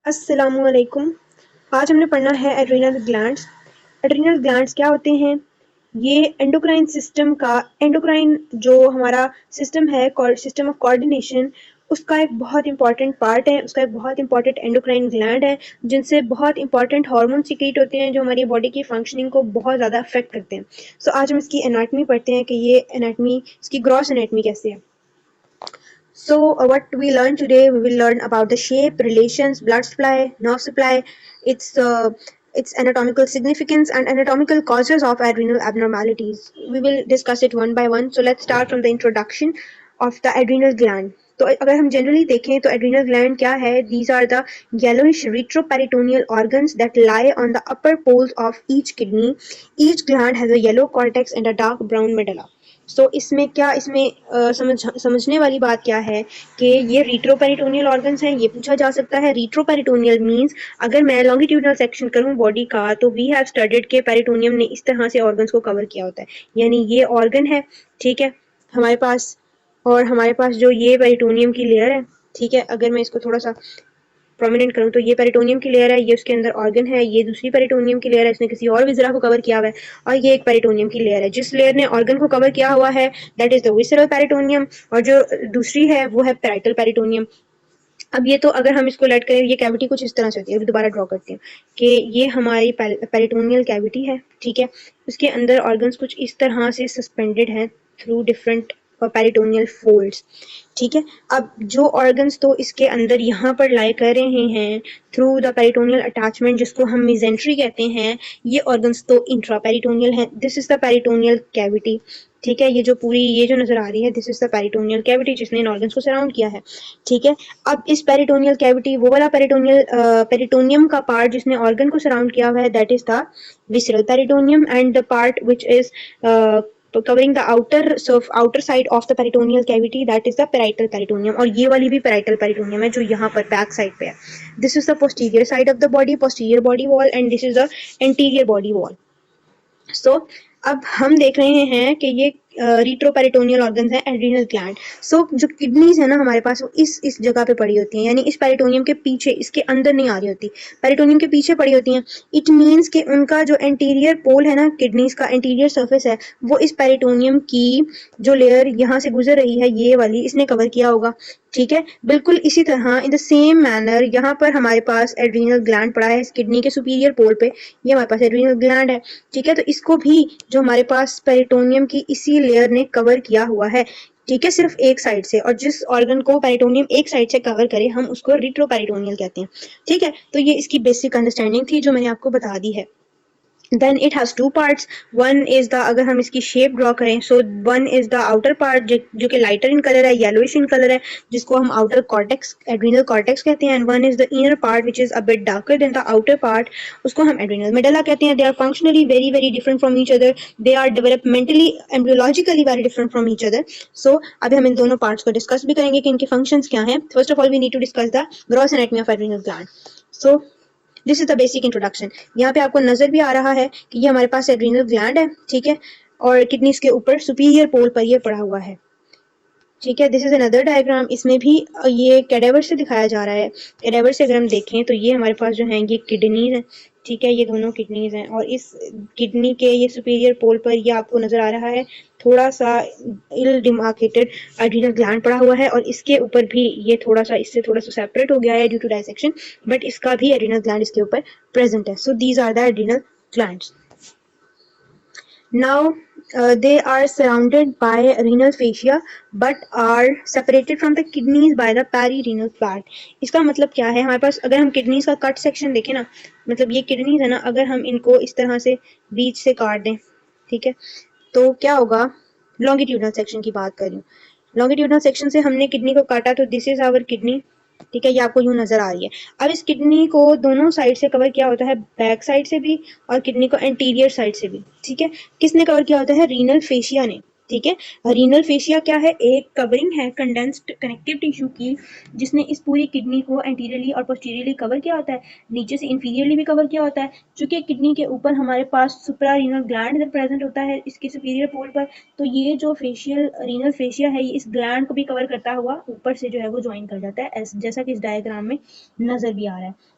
अस्सलामुअलैकुम। आज हमने पढ़ना है एड्रिनल ग्लैंड्स। एड्रिनल ग्लैंड्स क्या होते हैं? ये एंडोक्राइन सिस्टम का एंडोक्राइन जो हमारा सिस्टम है, सिस्टम ऑफ कोऑर्डिनेशन, उसका एक बहुत इंपॉर्टेंट पार्ट है। उसका एक बहुत इंपॉर्टेंट एंडोक्राइन ग्लैंड है जिनसे बहुत इंपॉर्टेंट हार्मोन सिक्रीट होते हैं जो हमारी बॉडी की फंक्शनिंग को बहुत ज़्यादा अफेक्ट करते हैं। आज हम इसकी एनाटमी पढ़ते हैं कि ये एनाटमी, इसकी ग्रॉस एनाटमी कैसे है। What we learn today, we will learn about the shape, relations, blood supply, nerve supply, its anatomical significance and anatomical causes of adrenal abnormalities. We will discuss it one by one. So let's start from the introduction of the adrenal gland. तो अगर हम generally देखें तो adrenal gland क्या है? These are the yellowish retroperitoneal organs that lie on the upper poles of each kidney. Each gland has a yellow cortex and a dark brown medulla. इसमें क्या, समझने वाली बात क्या है कि ये रिट्रोपेरिटोनियल ऑर्गन्स हैं। ये पूछा जा सकता है। रिट्रोपेरिटोनियल मींस अगर मैं लॉन्गिट्यूडनल सेक्शन करूं बॉडी का तो वी हैव स्टडीड के पेरिटोनियम ने इस तरह से ऑर्गन्स को कवर किया होता है, यानी ये ऑर्गन है, ठीक है, हमारे पास। और हमारे पास जो ये पेरिटोनियम की लेयर है, ठीक है, अगर मैं इसको थोड़ा सा प्रोमिनेंट करूं तो ये पेरिटोनियम की लेयर है, ये उसके अंदर ऑर्गन है, ये दूसरी पेरिटोनियम की लेयर है, इसने किसी और विजरा को कवर किया हुआ है, और ये एक पेरिटोनियम की लेयर है। जिस लेयर ने ऑर्गन को कवर किया हुआ है that is the visceral peritoneum, और जो दूसरी है वो है पेराइटल पेरिटोनियम। अब ये तो अगर हम इसको लेट करें, ये कैविटी कुछ इस तरह से होती है। दोबारा ड्रॉ करती हूँ कि ये हमारी पेरिटोनियल कैविटी है, ठीक है, उसके अंदर ऑर्गन्स कुछ इस तरह से सस्पेंडेड हैं थ्रू डिफरेंट पेरिटोनियल फोल्ड्स, ठीक है। अब जो ऑर्गन्स तो इसके अंदर यहाँ पर लाई कर रहे हैं थ्रू द पेरिटोनियल अटैचमेंट, जिसको हम मिजेंट्री कहते हैं, ये ऑर्गन्स तो इंट्रा पेरिटोनियल हैं। This is the peritoneal cavity, ठीक है। ये जो पूरी ये जो नजर आ रही है this is the peritoneal cavity जिसने इन ऑर्गन्स को सराउंड किया है, ठीक है। अब इस पेरिटोनियल कैविटी, वो वाला पेरिटोनियम का पार्ट जिसने ऑर्गन को सराउंड किया हुआ है that is the visceral peritoneum, and the part which is covering the outer side of the peritoneal cavity that is the parietal peritoneum, और ये वाली भी parietal peritoneum है जो यहाँ पर बैक साइड पे है। This is the posterior side of the body, posterior body wall, and this is the anterior body wall. अब हम देख रहे हैं कि ये रिट्रोपेरिटोनियल ऑर्गन्स हैं एड्रीनल ग्लैंड। जो किडनीज है ना हमारे पास, वो इस जगह पे पड़ी होती हैं, यानी इस पेरिटोनियम के पीछे, इसके अंदर नहीं आ रही होती, पेरिटोनियम के पीछे पड़ी होती हैं। इट मीन्स कि उनका जो एंटीरियर पोल है ना, किडनीज का एंटीरियर सर्फेस है, वो इस पेरिटोनियम की जो लेयर यहाँ से गुजर रही है, ये वाली, इसने कवर किया होगा, ठीक है। बिल्कुल इसी तरह इन द सेम मैनर यहाँ पर हमारे पास एड्रीनल ग्लैंड पड़ा है किडनी के सुपीरियर पोल पे, ये हमारे पास एड्रीनल ग्लैंड है, ठीक है। तो इसको भी जो हमारे पास पेरिटोनियम की इसी लेयर ने कवर किया हुआ है, ठीक है, सिर्फ एक साइड से। और जिस ऑर्गन को पेरिटोनियम एक साइड से कवर करे हम उसको रिट्रोपेरिटोनियल कहते हैं, ठीक है। तो ये इसकी बेसिक अंडरस्टैंडिंग थी जो मैंने आपको बता दी है। Then it has two parts. One is the, अगर हम इसकी शेप ड्रॉ करें, one is the outer part जो कि lighter in color है, yellowish in color है, जिसको हम outer cortex, adrenal cortex कहते हैं, and one is the inner part which is a bit darker than the outer part, उसको हम adrenal medulla कहते हैं। They are functionally very very different from each other. They are developmentally, embryologically very different from each other. अभी हम इन दोनों parts को discuss भी करेंगे कि इनके functions क्या हैं। First of all we need to discuss the gross anatomy of adrenal gland. This is the basic introduction. यहाँ पे आपको नजर भी आ रहा है कि ये हमारे पास एड्रीनल ग्लैंड है, ठीक है, और किडनीज के ऊपर सुपीरियर पोल पर ये पड़ा हुआ है, ठीक है। This is another diagram. इसमें भी ये कैडेवर से दिखाया जा रहा है। कैडेवर से अगर हम देखें तो ये हमारे पास जो है ये किडनीज हैं, ठीक है, ये दोनों किडनीज हैं, और इस किडनी के ये सुपीरियर पोल पर ये आपको नजर आ रहा है थोड़ा सा इल डिमार्केटेड एड्रीनल ग्लैंड पड़ा हुआ है, और इसके ऊपर भी ये थोड़ा सा इससे थोड़ा सा सेपरेट हो गया है ड्यू टू डाइसेक्शन, बट इसका भी एड्रीनल ग्लैंड इसके ऊपर प्रेजेंट है। These are the adrenal glands. Now they are surrounded by renal fascia but are separated from the kidneys by the perirenal fat. इसका मतलब क्या है? हमारे पास अगर हम किडनीज का कट सेक्शन देखें ना, मतलब ये किडनीज है ना, अगर हम इनको इस तरह से बीच से काट दें, ठीक है, तो क्या होगा? लॉन्गिट्यूडनल सेक्शन की बात कर रही हूँ। लॉन्गिट्यूडनल सेक्शन से हमने किडनी को काटा तो दिस इज आवर किडनी, ठीक है, ये आपको यूं नजर आ रही है। अब इस किडनी को दोनों साइड से कवर किया होता है, बैक साइड से भी और किडनी को एंटीरियर साइड से भी, ठीक है। किसने कवर किया होता है? रीनल फेशिया ने, ठीक है। रीनल फेशिया क्या है, एक कवरिंग है कंडेंस्ड कनेक्टिव टिश्यू की, जिसने इस पूरी किडनी को एंटीरियरली और पोस्टीरियरली कवर किया होता है, नीचे से इंफीरियरली भी कवर किया होता है। चूंकि किडनी के ऊपर हमारे पास सुप्रा रीनल ग्लैंड इधर प्रेजेंट होता है इसके सुपीरियर पोल पर, तो ये जो फेशियल रीनल फेशिया है ये इस ग्लैंड को भी कवर करता हुआ ऊपर से जो है वो ज्वाइन कर जाता है, जैसा कि इस डायग्राम में नजर भी आ रहा है।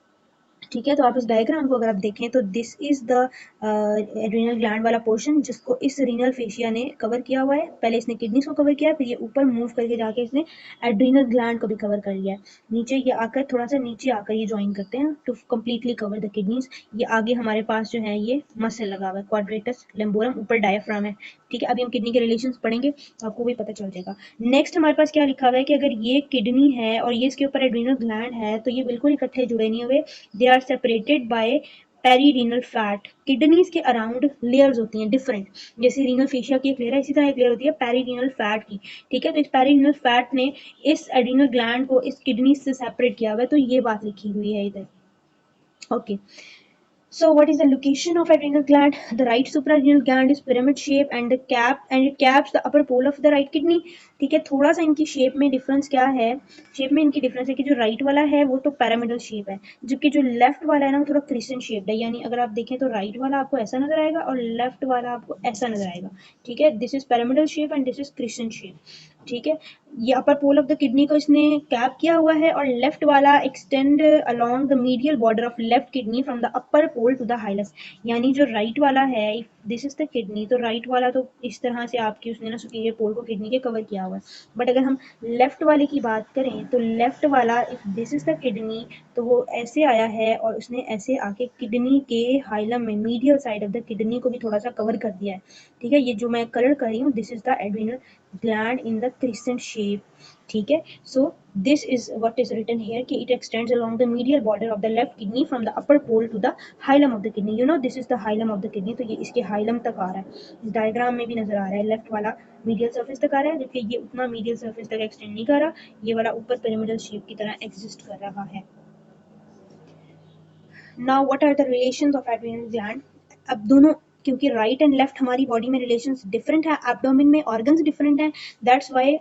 ठीक है, तो आप इस डायग्राम को अगर आप देखें तो this is the adrenal gland वाला पोर्शन जिसको इस रीनल फेशिया ने कवर किया हुआ है। पहले इसने किडनीज को कवर किया है, फिर ये ऊपर मूव करके जाके इसने एड्रिनल ग्लैंड को भी कवर कर लिया है। नीचे ये आकर थोड़ा सा नीचे आकर ये ज्वाइन करते हैं to completely cover the kidneys. ये आगे हमारे पास जो है ये मसल लगा हुआ है क्वाड्रेटस लेम्बोरम, ऊपर डायफ्राम है। ठीक है, अभी हम किडनी के रिलेशन पढ़ेंगे तो आपको भी पता चल जाएगा। नेक्स्ट हमारे पास क्या लिखा हुआ है कि अगर ये किडनी है और ये इसके ऊपर एड्रिनल ग्लैंड है तो ये बिल्कुल इकट्ठे जुड़े नहीं हुए, they are separated by perirenal fat. Kidneys के अराउंड लेयर्स होती हैं डिफरेंट, जैसे रीनल फेशिया की एक लेयर है इसी तरह एक लेयर होती है पेरीरीनल फैट की। ठीक है, तो इस पेरीरीनल फैट ने इस एड्रिनल ग्लैंड को इस किडनी से सेपरेट किया हुआ है, तो ये बात लिखी हुई है इधर। Okay, so what is the location of adrenal gland? The right suprarenal gland is pyramid shape and it caps the upper pole of the right kidney. ठीक है, थोड़ा सा इनकी शेप में डिफरेंस क्या है, शेप में इनकी डिफरेंस है कि जो राइट वाला है वो तो पैरामिडल शेप है, जबकि जो लेफ्ट वाला है ना वो थोड़ा क्रिसेंट शेप है। यानी अगर आप देखें तो राइट वाला आपको ऐसा नजर आएगा और लेफ्ट वाला आपको ऐसा नजर आएगा। ठीक है, this is pyramidal shape and this is crescent shape. ठीक है, ये upper pole of the kidney को इसने कैप किया हुआ है और लेफ्ट वाला extend along the medial border of left kidney from the upper pole to the hilus. यानी जो राइट वाला है, दिस इज द किडनी, तो राइट वाला तो इस तरह से आपकी उसने ना सुपीरियर पोल को किडनी के कवर किया हुआ है। बट अगर हम लेफ्ट वाले की बात करें तो लेफ्ट वाला if this is the kidney तो वो ऐसे आया है और उसने ऐसे आके किडनी के हाइलम में medial side of the kidney को भी थोड़ा सा कवर कर दिया है। ठीक है, ये जो मैं कलर कर रही हूँ this is the adrenal gland in the crescent shape. ठीक है, so this is what is written here कि it extends along the medial border of the left kidney from the upper pole to the hilum of the kidney. You know this is the hilum of the kidney, तो ये इसके hilum तक आ रहा है, इस diagram में भी नजर आ रहा है। लेफ्ट वाला मीडियल सर्फेस तक आ रहा है, जबकि ये उतना मीडियल सर्फेस तक एक्सटेंड नहीं कर रहा, ये वाला ऊपर पिरामिडल शेप की तरह एग्जिस्ट कर रहा है। Now what are the relations of adrenal gland? अब दोनों, क्योंकि राइट एंड लेफ्ट हमारी बॉडी में रिलेशंस डिफरेंट है, एब्डोमेन में ऑर्गन्स डिफरेंट हैं, दैट्स व्हाई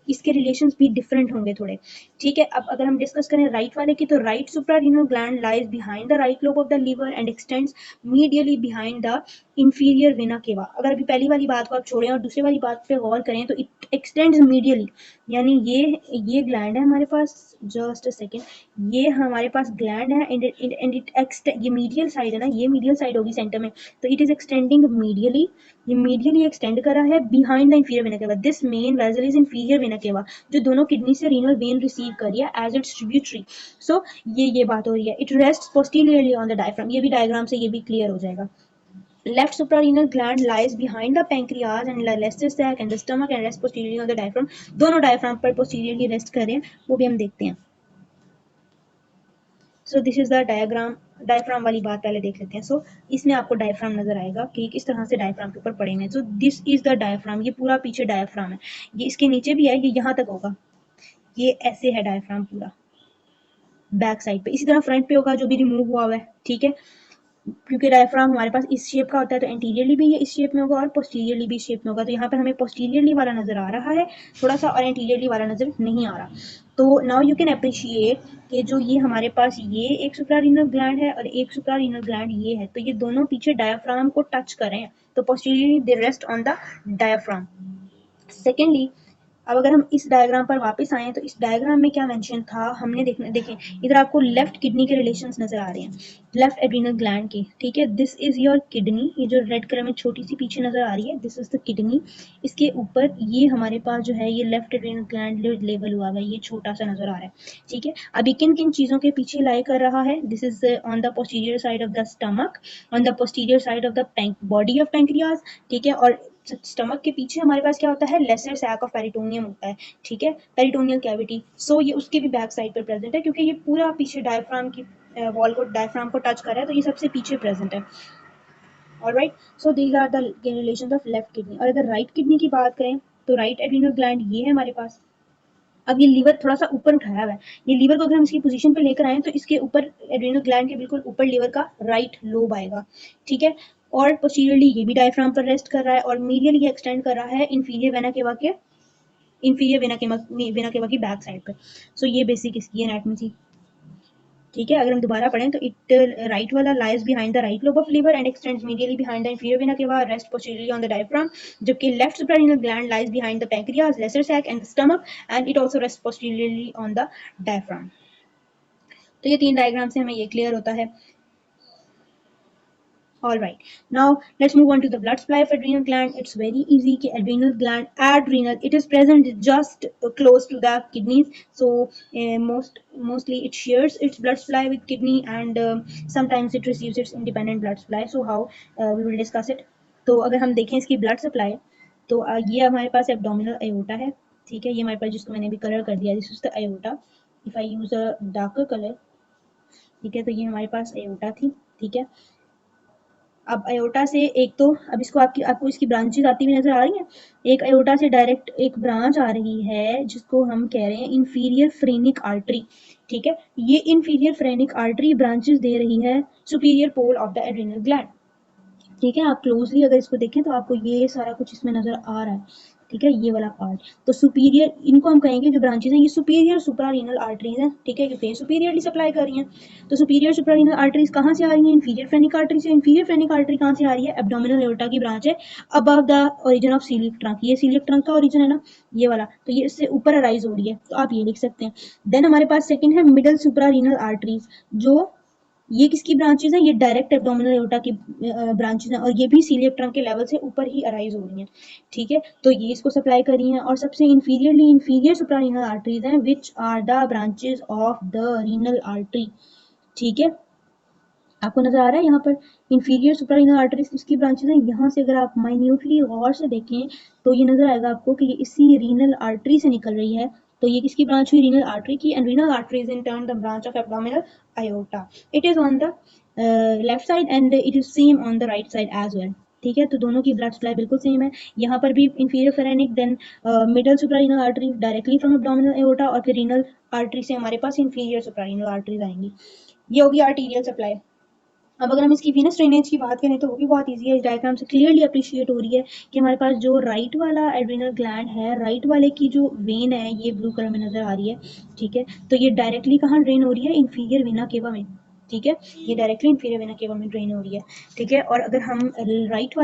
इसके रिलेशंस भी डिफरेंट होंगे थोड़े। ठीक है, अब अगर हम डिस्कस करें राइट वाले की तो right suprarenal gland lies behind the right lobe of the liver and extends medially behind the inferior vena केवा। अगर अभी पहली वाली बात को आप छोड़ें और दूसरी वाली बात पे गौर करें तो इट एक्सटेंड्स मीडियली, यानी ये ग्लैंड है हमारे पास, जस्ट अ सेकेंड, ये हमारे पास ग्लैंड है एंड इट ये मीडियल साइड है ना, ये मीडियल साइड होगी सेंटर में, तो इट इज एक्सटेंडिंग मीडियली, ये मीडियली एक्सटेंड कर रहा है बिहाइंड द इंफीरियर वेना केवा। This main vessel is inferior vena केवा, जो दोनों किडनी से रीनल वेन रिसीव कर रही है एज इट्स ट्रिब्यूटरी। सो ये बात हो रही है। It rest posteriorly on the diaphragm, ये भी डायग्राम से ये भी क्लियर हो जाएगा। Left suprarenal gland lies behind the pancreas and the Leicester sac and the stomach and rests posteriorly on the diaphragm. दोनों डायफ्राम पर posteriorly रेस्ट कर रहे हैं, वो भी हम देखते हैं। So this is the diagram, diaphragm वाली बात पहले देख लेते हैं। सो इसमें आपको डायफ्राम नजर आएगा कि किस तरह से डायफ्राम के ऊपर पड़ेंगे। So this is the diaphragm, ये पूरा पीछे डायफ्राम है, ये इसके नीचे भी है, ये यहाँ तक होगा, ये ऐसे है डायफ्राम पूरा बैक साइड पे, इसी तरह फ्रंट पे होगा जो भी रिमूव हुआ हुआ है। ठीक है, क्योंकि डायफ्राम हमारे पास इस शेप का होता है तो एंटीरियरली भी ये इस शेप में होगा और पोस्टीरियरली भी इस शेप में होगा, तो यहाँ पर हमें पोस्टीरियरली वाला नजर आ रहा है थोड़ा सा और एंटीरियरली वाला नजर नहीं आ रहा। तो नाउ यू कैन अप्रिशिएट कि जो ये हमारे पास ये एक सुप्रारीनल ग्लैंड है और एक सुप्रारीनल ग्लैंड ये है, तो ये दोनों पीछे डायफ्राम को टच कर रहे हैं, तो posteriorly they rest on the diaphragm. Secondly, अब अगर हम इस डायग्राम पर वापस आए तो इस डायग्राम में क्या मेंशन था हमने देखें इधर आपको लेफ्ट किडनी के रिलेशंस नजर आ रहे हैं, लेफ्ट एड्रिनल ग्लैंड के। ठीक है, दिस इज योर किडनी, ये जो रेड कलर में छोटी सी पीछे नजर आ रही है दिस इज द किडनी, इसके ऊपर ये हमारे पास जो है ये लेफ्ट एड्रिनल ग्लैंड लेवल हुआ है, ये छोटा सा नजर आ रहा है। ठीक है, अभी किन किन चीजों के पीछे लाई कर रहा है, this is on the posterior side of the stomach, on the posterior side of the body of pancreas. ठीक है, और स्टमक के पीछे हमारे पास क्या होता है, लेसर सैक ऑफ पेरिटोनियम होता है। ठीक है, पेरिटोनियल कैविटी, सो ये उसके भी बैक साइड पर प्रेजेंट है, क्योंकि ये पूरा पीछे डायफ्राम की वॉल को डायफ्राम को टच कर रहा है, तो ये सबसे पीछे प्रेजेंट है। Alright, so these are the relations of left kidney. और अगर राइट किडनी की बात करें तो राइट एड्रिनल ग्लैंड ये है हमारे पास। अब ये लीवर थोड़ा सा ऊपर उठाया हुआ है, ये लीवर को अगर हम इसकी पोजीशन पे लेकर आए तो इसके ऊपर एड्रिनल ग्लैंड के बिल्कुल ऊपर लीवर का राइट लोब आएगा। ठीक है, और पोस्टीरियरली ये भी डायफ्राम पर रेस्ट कर रहा है और मीडियली ये एक्सटेंड कर रहा है इंफीरियर वेना केवा के इंफीरियर वेना केवा की बैक साइड पे। सो ये बेसिक इसकी एनाटॉमी थी। ठीक है, अगर हम दोबारा पढ़ें तो इट राइट वाला lies behind the right lobe of liver and extends medially behind the inferior vena cava, rest posteriorly on the diaphragm, जबकि left suprarenal gland lies behind the pancreas, lesser sac and the stomach and it also rest posteriorly on the diaphragm. तो ये 3 diagram से हमें ये clear होता है। All right, now let's move on to the blood supply of adrenal gland. It's very easy कि adrenal gland, adrenal, it is present just close to the kidneys, so mostly it shares its blood supply with kidney and sometimes it receives its independent blood supply. So how we will discuss it. तो अगर हम देखें इसकी blood supply, तो ये हमारे पास abdominal aorta है। ठीक है, ये हमारे पास जिसको मैंने भी कलर कर दिया, this is the aorta. If I use a darker color, ठीक है, तो ये हमारे पास aorta थी। ठीक है, अब अयोटा से एक तो अब इसको आपको इसकी ब्रांचेस आती हुई नजर आ रही हैं। एक अयोटा से डायरेक्ट एक ब्रांच आ रही है जिसको हम कह रहे हैं इंफीरियर फ्रेनिक आर्टरी। ठीक है, ये इंफीरियर फ्रेनिक आर्टरी ब्रांचेस दे रही है superior pole of the adrenal gland. ठीक है, आप क्लोजली अगर इसको देखें तो आपको ये सारा कुछ इसमें नजर आ रहा है। ठीक है, ये वाला पार्ट तो सुपीरियर, इनको हम कहेंगे जो ब्रांचेस हैं ये सुपीरियर सुप्रारीनल आर्टरीज हैं। ठीक है, क्योंकि सुपीरियरली सप्लाई कर रही हैं। तो सुपीरियर सुप्रारीनल आर्टरीज कहाँ से आ रही हैं? इंफीरियर फ्रेनिक आर्टरी से। इंफीरियर फ्रेनिक आर्टरी कहाँ से आ रही है? एब्डोमिनल एओर्टा की ब्रांच है above the origin of coeliac trunk. ये सीलिक ट्रंक का ओरिजिन है ना, ये वाला, तो ये इससे ऊपर अराइज हो रही है, तो आप ये लिख सकते हैं। देन हमारे पास सेकेंड है मिडल सुप्रारीनल आर्टरीज, जो ये किसकी ब्रांचेस हैं? ये डायरेक्ट एब्डोमिनल एओर्टा की ब्रांचेस हैं और ये भी सीलियक ट्रंक के लेवल से ऊपर ही अराइज हो रही हैं। ठीक है, तो ये इसको सप्लाई कर रही हैं। और सबसे इंफीरियर सुप्रारीनल आर्टरीज हैं which are the branches of the renal artery. ठीक है, आपको नजर आ रहा है यहाँ पर इंफीरियर सुप्रारीनल आर्टरीज किसकी ब्रांचेस हैं? यहाँ से अगर आप माइन्यूटली गौर से देखें तो ये नजर आएगा आपको कि ये इसी रीनल आर्टरी से निकल रही है। तो ये किसकी ब्रांच हुई? रीनल आर्टरी की। And renal artery is in turn the branch of abdominal aorta. It is on the left side and it is same on the right side as well. ठीक है, तो दोनों की ब्लड सप्लाई बिल्कुल same है। यहाँ पर भी inferior phrenic, then middle suprarenal artery directly from abdominal aorta, और फिर रीनल आर्टरी से हमारे पास इंफीरियर सुप्रारीनल आर्टरीज आएंगी। ये होगी आर्टीरियल सप्लाई। अब अगर हम इसकी वीनस ड्रेनेज की बात करें तो वो भी बहुत इजी है। इस डायग्राम से क्लियरली अप्रिशिएट हो रही है कि हमारे पास जो राइट वाला एड्रिनल ग्लैंड है, राइट वाले की जो वेन है ये ब्लू कलर में नजर आ रही है। ठीक है, तो ये डायरेक्टली कहाँ ड्रेन हो रही है? इंफीरियर वेना केवा में। ठीक है, ये डायरेक्टली इंफीरियर वेना केवा में ड्रेन हो रही है। ठीक है, और अगर हम लेफ्ट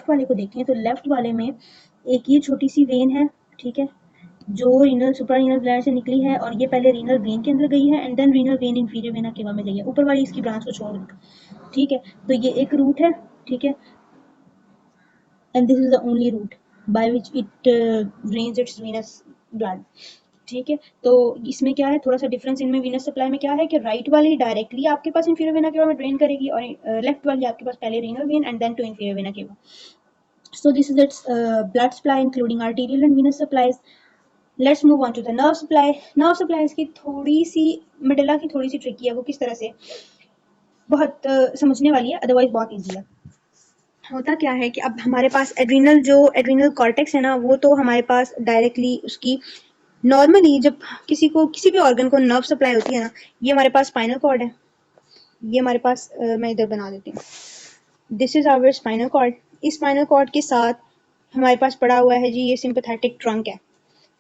वाले को देखें तो लेफ्ट वाले में एक ये छोटी सी वेन है। ठीक है, जो रीनल सुप्रारीनल ग्लैंड से निकली है और ये पहले रीनल वेन के अंदर गई है and then renal vein inferior vena cava में गई है। ऊपर वाली इसकी ब्रांच को छोड़ दें। ठीक है, तो ये एक रूट है। ठीक है, and this is the only route by which it drains its venous blood. ठीक है, तो इसमें क्या है, थोड़ा सा डिफरेंस इनमें वीनस सप्लाई में क्या है कि राइट वाली डायरेक्टली आपके पास इंफीरियर वेना केवा में ड्रेन करेगी और लेफ्ट वाली आपके पास पहले renal vein and then to inferior vena cava. So this is its blood supply including arterial and venous supplies. Let's move on to the nerve supply. Nerve supply इसकी थोड़ी सी मिडिला की थोड़ी सी ट्रिकी है। वो किस तरह से, बहुत समझने वाली है, अदरवाइज बहुत इजी है। होता क्या है कि अब हमारे पास एड्रिनल कॉर्टेक्स है ना, वो तो हमारे पास डायरेक्टली उसकी नॉर्मली जब किसी भी ऑर्गन को नर्व सप्लाई होती है ना, ये हमारे पास स्पाइनल कॉर्ड है। ये हमारे पास मैं इधर बना देती हूँ, this is our spinal cord. इस स्पाइनल कॉर्ड के साथ हमारे पास पड़ा हुआ है जी ये सिंपैथेटिक ट्रंक है।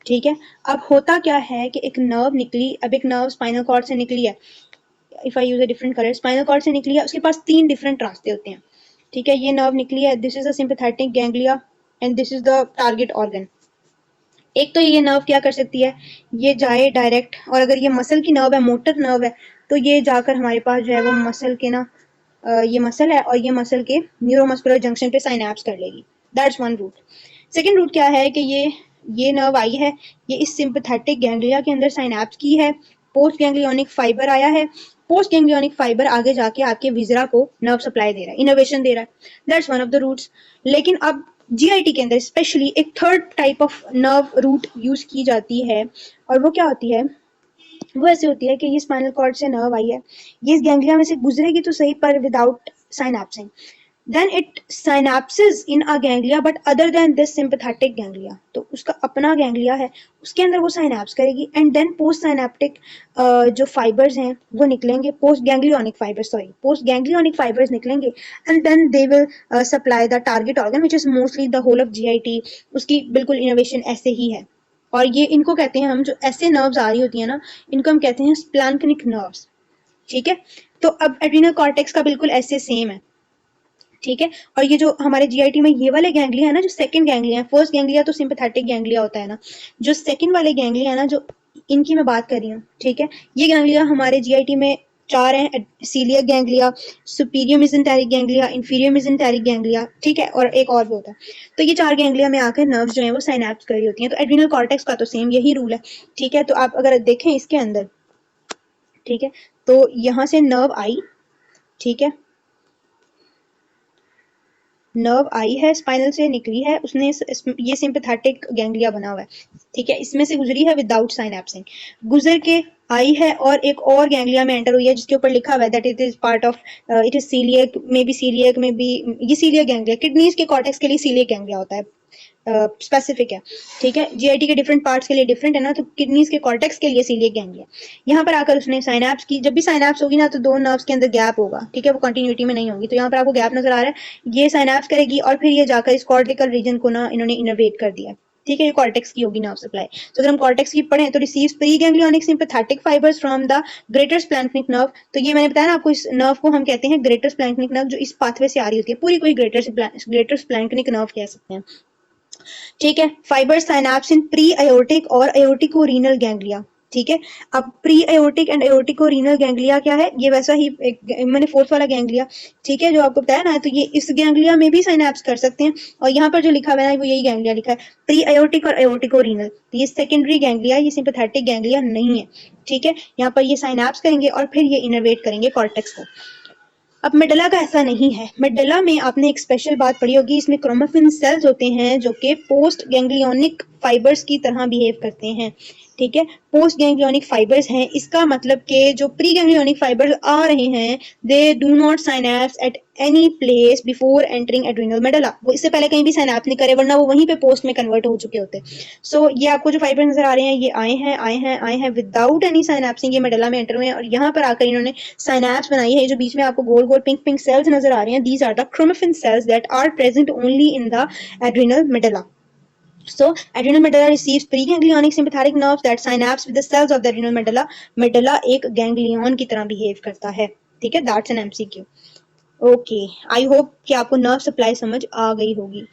ठीक है, अब होता क्या है कि एक नर्व निकली, अब एक नर्व स्पाइनल कॉर्ड से निकली है। If I use a different colour, spinal cord से निकली है, उसके पास 3 डिफरेंट रास्ते होते हैं। ठीक है, ये नर्व निकली है, this is a sympathetic ganglia and this is the target organ. एक तो ये नर्व क्या कर सकती है, ये जाए डायरेक्ट, और अगर ये मसल की नर्व है, मोटर नर्व है, तो ये जाकर हमारे पास जो है वो मसल के ना, ये मसल है और ये मसल के न्यूरोमस्कुलर जंक्शन पे साइनैप्स कर लेगी। That's one route. Second route क्या है कि ये नर्व आई है, ये इस सिंपैथेटिक गैंग्लिया के अंदर साइनैप्स की है, पोस्ट गैंग्लियोनिक फाइबर आया है, पोस्ट गैंग्लियोनिक फाइबर आगे जाके आपके विजरा को नर्व सप्लाई दे रहा है, इनोवेशन दे रहा है। That's one of the routes. लेकिन अब जीआईटी के अंदर स्पेशली एक third type of nerve root use की जाती है, और वो क्या होती है, वो ऐसे होती है कि ये स्पाइनल कॉर्ड से नर्व आई है, ये इस गैंग्लिया में से गुजरेगी तो सही, पर without synapsing. Then it synapses in a ganglia but other than this sympathetic ganglia, तो उसका अपना गैंग्लिया है, उसके अंदर वो साइनेप्स करेगी एंड देन पोस्ट साइनेप्टिक जो फाइबर्स हैं वो निकलेंगे, post ganglionic fibres, sorry post ganglionic fibres निकलेंगे and then they will supply the target organ which is mostly the whole of GIT. उसकी बिल्कुल इनोवेशन ऐसे ही है। और ये इनको कहते हैं हम, जो ऐसे नर्व्स आ रही होती है ना, इनको हम कहते हैं स्प्लैंक्निक नर्व्स। ठीक है, तो अब एड्रीनल कॉर्टेक्स का बिल्कुल ऐसे सेम है। ठीक है, और ये जो हमारे जीआईटी में ये वाले गैंग्लिया है ना, जो सेकंड गैंग्लिया है, फर्स्ट गैंग्लिया तो सिंपैथेटिक गैंग्लिया होता है ना, जो सेकंड वाले गैंग्लिया है ना, जो इनकी मैं बात कर रही हूँ। ठीक है, ये गैंग्लिया हमारे जीआईटी में चार हैं, celiac ganglia, superior mesenteric ganglia, inferior mesenteric ganglia, ठीक है, और एक और भी होता है। तो ये चार गैंग्लिया में आकर नर्व्स जो है वो साइनेप्स कर रही होती हैं। तो एड्रीनल कॉर्टेक्स का तो सेम यही रूल है। ठीक है, तो आप अगर देखें इसके अंदर, ठीक है, तो यहाँ से नर्व आई, ठीक है, नर्व आई है, स्पाइनल से निकली है, उसने ये सिंपैथेटिक गैंग्लिया बना हुआ है। ठीक है, इसमें से गुजरी है विदाउट साइनेप्सिंग, गुजर के आई है और एक और गैंग्लिया में एंटर हुई है जिसके ऊपर लिखा हुआ है that it is part of, it is celiac, may be celiac में भी, ये सीलियक गैंग्लिया, किडनीज के कॉर्टेक्स के लिए सीलियक गैंग्लिया होता है, स्पेसिफिक है। ठीक है, जीआईटी के डिफरेंट पार्ट्स के लिए डिफरेंट है ना, तो किडनीज के कॉर्टेक्स के लिए सीलियक गैंग्लिया। यहाँ पर आकर उसने साइनेप्स की, जब भी साइनेप्स होगी ना तो दो नर्व्स के अंदर गैप होगा। ठीक है, वो कंटिन्यूटी में नहीं होगी, तो यहाँ पर आपको गैप नजर आ रहा है, ये साइनेप्स करेगी और फिर ये जाकर इस कॉर्टिकल रीजन को ना इन्होंने इनर्वेट कर दिया। ठीक है, ये कॉर्टेक्स की होगी नर्व सप्लाई। तो अगर हम कॉर्टेक्स की पढ़ें तो receives pre ganglionic sympathetic fibres from the greater splanchnic nerve. तो ये मैंने बताया ना आपको, इस नर्व को हम कहते हैं ग्रेटर स्प्लैंक्निक नर्व, जो इस पाथवे से आ रही होती है पूरी, कोई ग्रेटर स्प्लैंक्निक नर्व कह सकते हैं। ठीक है, fibre synapse in pre aortic और अयोटिको रीनल गैंग्लिया। ठीक है, अब pre aortic and aorticorenal ganglia क्या है, ये वैसा ही एक मैंने फोर्थ वाला गैंग्लिया, ठीक है, जो आपको बताया ना, तो ये इस गैंग्लिया में भी साइनेप्स कर सकते हैं। और यहाँ पर जो लिखा हुआ है वो यही गैंग्लिया लिखा है, प्री अयोटिक और अयोटिको रीनल, तो ये सेकेंडरी गैंग्लिया, ये सिंपैथेटिक गैंग्लिया नहीं है। ठीक है, यहाँ पर ये साइनेप्स करेंगे और फिर ये इनर्वेट करेंगे कॉर्टेक्स को। अब मेडला का ऐसा नहीं है। मेडला में आपने एक स्पेशल बात पढ़ी होगी, इसमें क्रोमोफिन सेल्स होते हैं जो कि पोस्ट गैंग्लियोनिक फाइबर्स की तरह बिहेव करते हैं। ठीक है, पोस्ट गैंग्लियोनिक फाइबर्स हैं, इसका मतलब कि जो प्री गैंग्लियोनिक फाइबर्स आ रहे हैं, they do not synapse at any place before entering adrenal medulla, वो इससे पहले कहीं भी साइनेप्स नहीं करे, वरना वो वहीं पे पोस्ट में कन्वर्ट हो चुके होते। सो ये आपको जो फाइबर नजर आ रहे हैं, ये आए हैं विदाउट एनी साइनेप्सिंग, ये मेडला में एंटर हुए हैं और यहाँ पर आकर इन्होंने साइनेप्स बनाई है। जो बीच में आपको गोल गोल पिंक पिंक सेल्स नजर आ रहे हैं, these are the chromaffin cells that are present only in the adrenal medulla. So, adrenal medulla receives preganglionic sympathetic nerves that synapse with the cells of the adrenal medulla. Medulla एक ganglion की तरह behave करता है। ठीक है, that's an MCQ. Okay, I hope कि आपको nerve supply समझ आ गई होगी।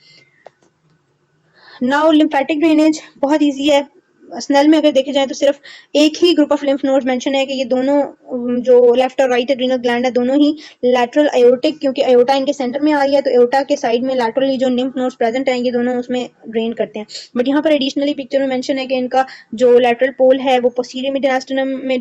Now lymphatic drainage बहुत easy है। स्नेल में अगर देखे जाए तो सिर्फ एक ही group of lymph nodes mention है कि ये दोनों जो लेफ्ट और राइट एड्रिनल ग्लैंड है, दोनों ही लैटरल अयोटिक, क्योंकि अयोटा इनके सेंटर में आ रही है, तो अयोटा के साइड में लैटरली जो लिम्फ नोड्स प्रेजेंट हैं, ये दोनों उसमें ड्रेन करते हैं। बट यहाँ पर एडिशनली पिक्चर में मेंशन है कि इनका जो लैटरल पोल है वो पोस्टीरियर मीडियम में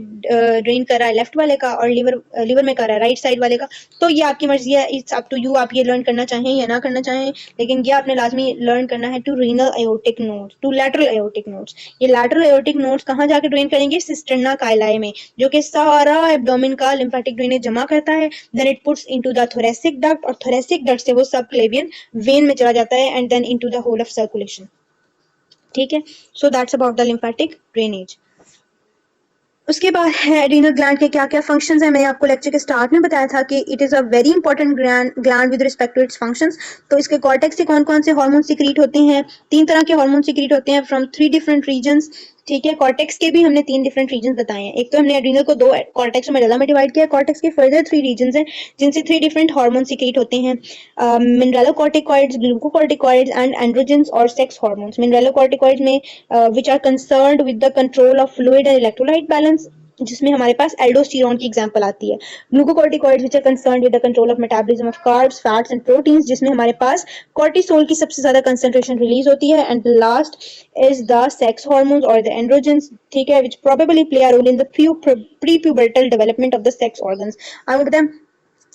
ड्रेन कर रहा है लेफ्ट वाले का, और लिवर में कर रहा है राइट साइड वाले का। तो ये आपकी मर्जी है, इट्स अप टू यू, आप ये लर्न करना चाहें या ना करना चाहें, लेकिन ये आपने लाजमी लर्न करना है to renal aortic nodes, to lateral aortic nodes. ये लैटरल एयोटिक नोड्स कहाँ जाके ड्रेन करेंगे, सिस्टर्ना काइलाई में, जो कि सारा एब्डोमेन का लिम्फेटिक ड्रेनेज जमा करता है। Then it puts into the thoracic duct, और थोरेसिक डक्ट से वो सबक्लेवियन वेन में चला जाता है, and then into the whole of circulation. ठीक है, so that's about the lymphatic drainage. उसके बाद है एड्रीनल ग्लैंड के क्या क्या फंक्शंस हैं। मैंने आपको लेक्चर के स्टार्ट में बताया था कि it is a very important gland with respect to its functions. तो इसके कॉर्टेक्स से कौन कौन से हार्मोन सिक्रीट होते हैं, 3 तरह के हार्मोन सिक्रीट होते हैं फ्रॉम 3 डिफरेंट रीजन्स। ठीक है, कॉर्टेक्स के भी हमने 3 डिफरेंट रीजन बताए हैं। एक तो हमने एड्रीनल को 2 कॉर्टेक्स और मेडुला में डिवाइड किया, कॉर्टेक्स के फर्दर 3 रीजन्स हैं जिनसे 3 डिफरेंट हार्मोन सिक्रीट होते हैं, मिनरलोकॉर्टिकॉइड्स, ग्लूकोकॉर्टिकॉइड्स एंड एंड्रोजेंस और सेक्स हार्मोन्स। मिनरलोकॉर्टिकॉइड्स में which are concerned with the control of fluid and electrolyte balance, जिसमें हमारे पास एल्डोस्टेरोन की एग्जांपल आती है। Glucocorticoids which are concerned with the control of metabolism of carbs, fats and proteins, जिसमें हमारे पास कॉर्टिसोल की सबसे ज्यादा कंसंट्रेशन रिलीज होती है। And last is the sex hormones और द एंड्रोजेंस, ठीक है, which probably play a role in the pre pubertal development of the sex organs. आपको पता है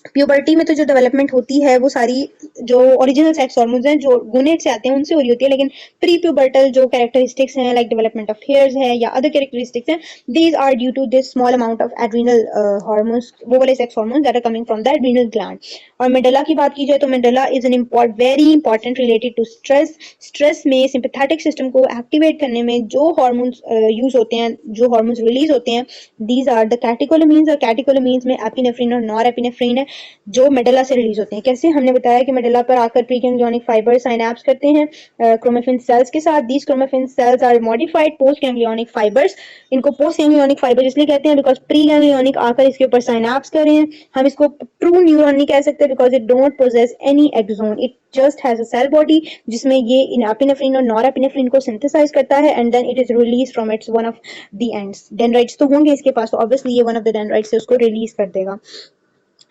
प्यूबर्टी में तो जो डेवलपमेंट होती है वो सारी जो ओरिजिनल सेक्स हार्मोन्स हैं जो गोनेट से आते हैं उनसे हो रही होती है, लेकिन प्री प्यूबर्टल जो कैरेक्टरिस्टिक्स हैं लाइक डेवलपमेंट ऑफ हेयर्स है या अदर कैरेक्टरिस्टिक्स हैं, these are due to this small amount of adrenal hormones, वो वाले sex hormones that are coming from the adrenal gland. और मेडुला की बात की जाए तो medulla is an very important related to stress. Stress में सिंपैथेटिक सिस्टम को एक्टिवेट करने में जो हार्मोन्स यूज होते हैं, जो हार्मोन्स रिलीज होते हैं, दीज आर द कैटेकोलामीन्स। और कैटेकोलामीन्स में एपिनेफ्रिन और नॉरएपिनेफ्रिन है जो मेडुला से रिलीज होते हैं। कैसे? हमने बताया कि मेडुला पर आकर प्रीगैंग्लियोनिक फाइबर साइनैप्स करते हैं क्रोमेफिन सेल्स के साथ। These chromaffin cells are modified post ganglionic fibres. इनको पोस्ट गैंग्लियोनिक फाइबर इसलिए कहते हैं बिकॉज प्री गैंग्लियोनिक आकर इसके ऊपर साइनैप्स कर रहे हैं। हम इसको ट्रू न्यूरॉन नहीं कह सकते because it don't possess any axon, it just has a cell body जिसमें ये इन एपिनेफ्रिन और नॉरएपिनेफ्रिन को सिंथेसाइज करता है and then it is release from its one of the ends. Dendrites तो होंगे इसके पास, तो ऑब्वियसली ये वन ऑफ द डेंड्राइट्स से उसको रिलीज कर देगा।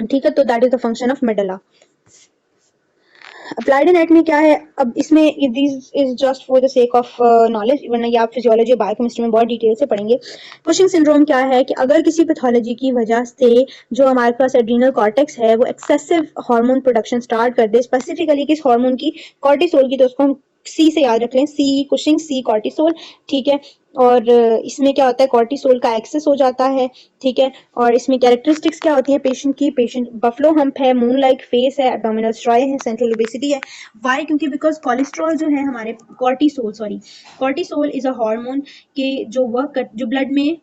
ठीक है, तो that is the function of medulla. Applied anatomy क्या है? अब इसमें this is just for the sake of knowledge, वरना ये आप फिजियोलॉजी बायोकेमिस्ट्री में बहुत डिटेल से पढ़ेंगे। कुशिंग सिंड्रोम क्या है कि अगर किसी पैथोलॉजी की वजह से जो हमारे पास एड्रीनल कॉर्टेक्स है वो एक्सेसिव हार्मोन प्रोडक्शन स्टार्ट कर दे, स्पेसिफिकली किस हार्मोन की? कॉर्टिसोल की, तो उसको हम सी से याद रख लें, सी कुशिंग, सी कॉर्टिसोल। ठीक है, और इसमें क्या होता है, कॉर्टिसोल का एक्सेस हो जाता है। ठीक है, और इसमें कैरेक्टरिस्टिक्स क्या होती है पेशेंट की? पेशेंट बफलो हम्प है, मून लाइक फेस है, एब्डोमिनल स्ट्राई है, सेंट्रल ओबेसिटी है। वाई? क्योंकि बिकॉज कोलेस्ट्रॉल जो है हमारे, कॉर्टिसोल इज अ हार्मोन के जो वर्क जो ब्लड में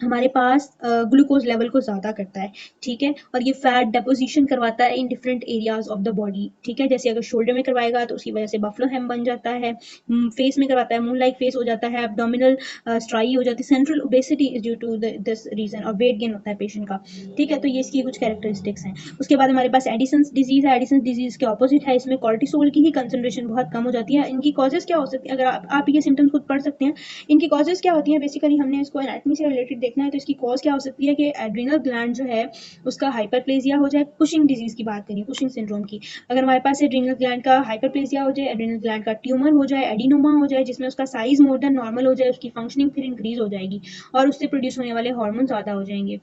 हमारे पास ग्लूकोज लेवल को ज़्यादा करता है। ठीक है, और ये फैट डेपोजिशन करवाता है in different areas of the body. ठीक है, जैसे अगर शोल्डर में करवाएगा तो उसकी वजह से बफलो हेम बन जाता है, फेस में करवाता है मून लाइक फेस हो जाता है, एब्डोमिनल स्ट्राई हो जाती है, central obesity is due to this reason, और वेट गेन होता है पेशेंट का। ठीक है, तो ये इसकी कुछ कैरेक्टरिस्टिक्स हैं। उसके बाद हमारे पास एडिसन्स डिजीज है। एडिसन्स डिजीज के ऑपोजिट है, इसमें कॉर्टिसोल की ही कंसंट्रेशन बहुत कम हो जाती है। इनकी कॉजेज क्या हो सकती है? अगर आप ये सिम्टम्स खुद पढ़ सकते हैं। इनकी कॉजेज क्या होती हैं? बेसिकली हमने इसको एनाटॉमी से रिलेटेड देखना है, तो इसकी कॉज क्या हो सकती है कि एड्रिनल ग्लैंड जो है उसका हाइपरप्लेजिया हो जाए। कुशिंग डिजीज की बात करें, कुशिंग सिंड्रोम की, अगर हमारे पास एड्रिनल ग्लैंड का हाइपरप्लेजिया हो जाए, एड्रिनल ग्लैंड का ट्यूमर हो जाए, एडिनोमा हो जाए जिसमें उसका साइज मोर देन नॉर्मल हो जाए, उसकी फंक्शनिंग फिर इंक्रीज हो जाएगी और उससे प्रोड्यूस होने वाले हार्मोन ज़्यादा हो जाएंगे।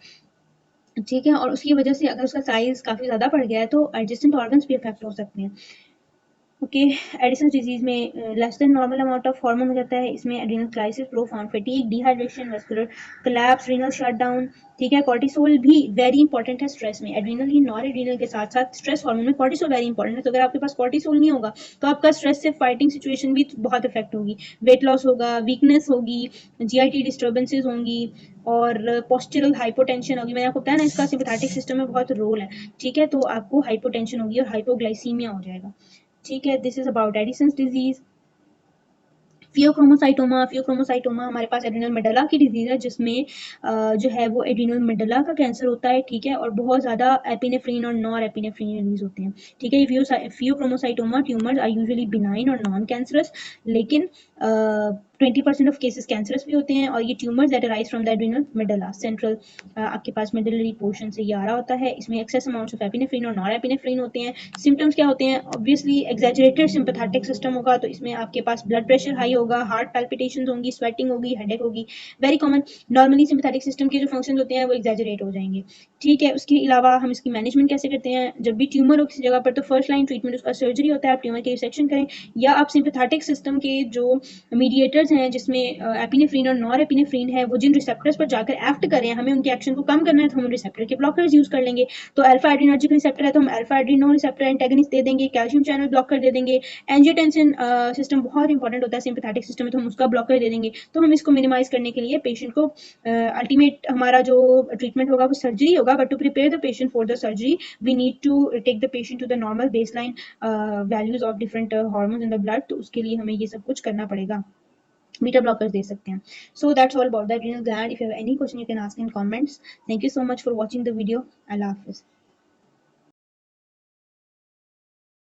ठीक है, और उसकी वजह से अगर उसका साइज काफ़ी ज़्यादा बढ़ गया है तो एडजेसेंट ऑर्गन्स भी अफेक्ट हो सकते हैं। ओके, एडिसन डिजीज में less than normal amount of hormone हो जाता है। इसमें adrenal crisis, profound fatigue, dehydration, muscular collapse, renal shutdown. ठीक है, कॉर्टिसोल भी वेरी इंपॉर्टेंट है स्ट्रेस में। एड्रिनल ही नॉन एड्रिनल के साथ साथ स्ट्रेस हार्मोन में कॉर्टिसोल वेरी इंपॉर्टेंट है। तो अगर आपके पास कॉर्टिसोल नहीं होगा तो आपका स्ट्रेस से फाइटिंग सिचुएशन भी बहुत इफेक्ट होगी, वेट लॉस होगा, वीकनेस होगी, जीआईटी डिस्टर्बेंसेज होंगी और पोस्चरल हाइपोटेंशन होगी। मैंने आपको बताया ना इसका सिम्पैथेटिक सिस्टम में बहुत रोल है। ठीक है, तो आपको हाइपोटेंशन होगी और हाइपोग्लाइसीमिया हो जाएगा। ठीक है, this is about Addison's disease. Pheochromocytoma हमारे पास एड्रिनल मेडुला की डिजीज है जिसमें जो है वो एड्रिनल मेडुला का कैंसर होता है। ठीक है, और बहुत ज़्यादा एपिनेफ्रिन और नॉर एपिनेफ्रिन रिलीज होते हैं। ठीक है, pheochromocytoma tumours are usually benign और नॉन कैंसरस, लेकिन 20% ऑफ केसेस कैंसरस भी होते हैं। और ये tumours that arise from the adrenal medulla central, आपके पास मेडुलरी पोर्शन से ये आ रहा होता है। इसमें एक्सेस अमाउंट्स ऑफ एपिनेफ्रिन और नॉर एपिनेफ्रिन होते हैं। सिम्टम्स क्या होते हैं? ऑब्वियसली एग्जैजरेटेड सिंपैथेटिक सिस्टम होगा, तो इसमें आपके पास ब्लड प्रेशर हाई होगा, हार्ट पैल्पिटेशंस होंगी, स्वेटिंग होगी, हेडेक होगी, very common. Normally sympathetic system के जो फंक्शन होते हैं वो एग्जैजरेट हो जाएंगे। ठीक है, उसके अलावा हम इसकी मैनेजमेंट कैसे करते हैं? जब भी ट्यूमर हो किसी जगह पर तो फर्स्ट लाइन ट्रीटमेंट उसका सर्जरी होता है, आप ट्यूमर के रिसेक्शन करें, या आप सिंपैथेटिक सिस्टम के जो मीडिएटर्स हैं जिसमें एपिनेफ्रिन और नॉर एपिनेफ्रिन है वो जिन रिसेप्टर्स पर जाकर एक्ट कर रहे हैं, हमें उनके एक्शन को कम करना है तो हम रिसेप्टर के ब्लॉकर्स यूज कर लेंगे। तो अल्फा एड्रीनर्जिक रिसेप्टर है तो हम अल्फा एड्रीनो रिसेप्टर एंटेगनिस्ट दे देंगे, कैल्शियम चैनल ब्लॉकर दे देंगे, एंजियोटेंसिन सिस्टम बहुत इंपॉर्टेंट होता है सिंपैथेटिक सिस्टम में, तो हम उसका ब्लॉकर दे देंगे। तो हम इसको मिनिमाइज करने के लिए पेशेंट को अल्टीमेट हमारा जो ट्रीटमेंट होगा वो सर्जरी होगा, but to prepare the patient for the surgery we need to take the patient to the normal baseline values of different hormones in the blood, तो उसके लिए हमें ये सब कुछ करना पड़ेगा। बीटा blockers दे सकते हैं। So that's all about the adrenal gland. If you have any question you can ask in comments. Thank you so much for watching the video. Allah Hafiz.